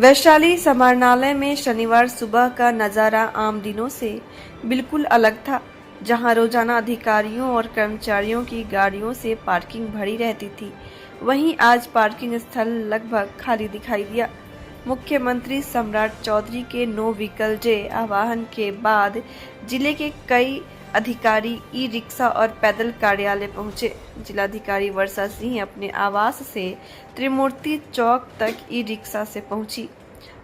वैशाली समाहरणालय में शनिवार सुबह का नज़ारा आम दिनों से बिल्कुल अलग था, जहां रोजाना अधिकारियों और कर्मचारियों की गाड़ियों से पार्किंग भरी रहती थी। वहीं आज पार्किंग स्थल लगभग खाली दिखाई दिया। मुख्यमंत्री सम्राट चौधरी के नो व्हीकल डे आह्वान के बाद जिले के कई अधिकारी ई रिक्शा और पैदल कार्यालय पहुंचे। जिलाधिकारी वर्षा सिंह अपने आवास से त्रिमूर्ति चौक तक ई रिक्शा से पहुंची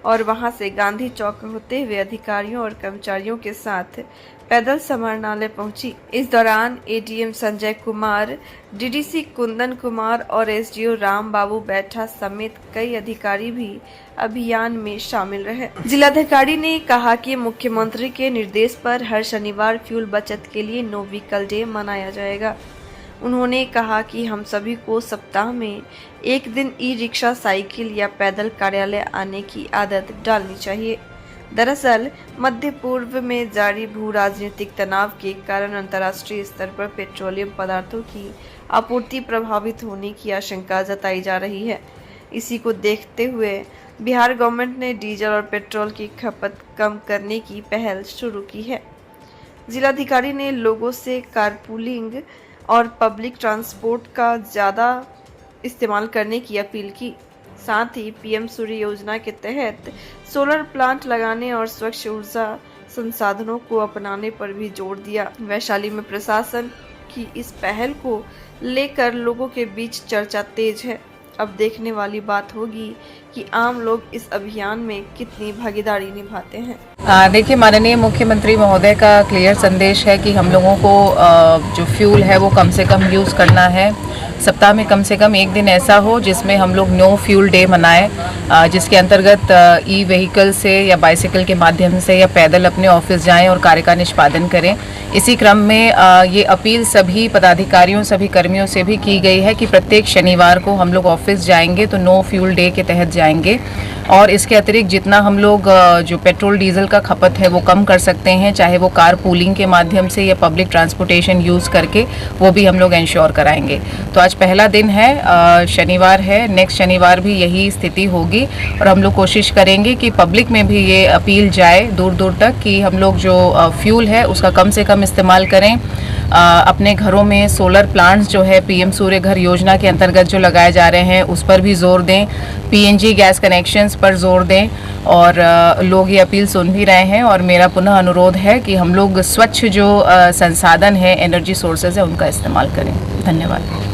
और वहां से गांधी चौक होते हुए अधिकारियों और कर्मचारियों के साथ पैदल समाहरणालय पहुंची। इस दौरान एडीएम संजय कुमार, डीडीसी कुंदन कुमार और एसडीओ राम बाबू बैठा समेत कई अधिकारी भी अभियान में शामिल रहे। जिलाधिकारी ने कहा कि मुख्यमंत्री के निर्देश पर हर शनिवार फ्यूल बचत के लिए नो व्हीकल डे मनाया जाएगा। उन्होंने कहा कि हम सभी को सप्ताह में एक दिन ई रिक्शा, साइकिल या पैदल कार्यालय आने की आदत डालनी चाहिए। दरअसल मध्य पूर्व में जारी भू राजनीतिक तनाव के कारण अंतर्राष्ट्रीय स्तर पर पेट्रोलियम पदार्थों की आपूर्ति प्रभावित होने की आशंका जताई जा रही है। इसी को देखते हुए बिहार गवर्नमेंट ने डीजल और पेट्रोल की खपत कम करने की पहल शुरू की है। जिलाधिकारी ने लोगों से कारपूलिंग और पब्लिक ट्रांसपोर्ट का ज़्यादा इस्तेमाल करने की अपील की। साथ ही पीएम सूर्य योजना के तहत सोलर प्लांट लगाने और स्वच्छ ऊर्जा संसाधनों को अपनाने पर भी जोर दिया। वैशाली में प्रशासन की इस पहल को लेकर लोगों के बीच चर्चा तेज है। अब देखने वाली बात होगी कि आम लोग इस अभियान में कितनी भागीदारी निभाते हैं। देखिए, माननीय मुख्यमंत्री महोदय का क्लियर संदेश है कि हम लोगों को जो फ्यूल है वो कम से कम यूज़ करना है। सप्ताह में कम से कम एक दिन ऐसा हो जिसमें हम लोग नो फ्यूल डे मनाएं, जिसके अंतर्गत ई व्हीकल से या बाइसिकल के माध्यम से या पैदल अपने ऑफिस जाएं और कार्य का निष्पादन करें। इसी क्रम में ये अपील सभी पदाधिकारियों, सभी कर्मियों से भी की गई है कि प्रत्येक शनिवार को हम लोग ऑफिस जाएंगे तो नो फ्यूल डे के तहत जाएंगे, और इसके अतिरिक्त जितना हम लोग जो पेट्रोल डीजल का खपत है वो कम कर सकते हैं, चाहे वो कार पूलिंग के माध्यम से या पब्लिक ट्रांसपोर्टेशन यूज़ करके, वो भी हम लोग इंश्योर कराएंगे। तो आज पहला दिन है, शनिवार है, नेक्स्ट शनिवार भी यही स्थिति होगी और हम लोग कोशिश करेंगे कि पब्लिक में भी ये अपील जाए दूर दूर तक कि हम लोग जो फ्यूल है उसका कम से कम इस्तेमाल करें। अपने घरों में सोलर प्लांट्स जो है पीएम सूर्य घर योजना के अंतर्गत जो लगाए जा रहे हैं उस पर भी जोर दें, पीएनजी गैस कनेक्शंस पर जोर दें, और लोग ये अपील सुन भी रहे हैं। और मेरा पुनः अनुरोध है कि हम लोग स्वच्छ जो संसाधन है, एनर्जी सोर्सेज है, उनका इस्तेमाल करें। धन्यवाद।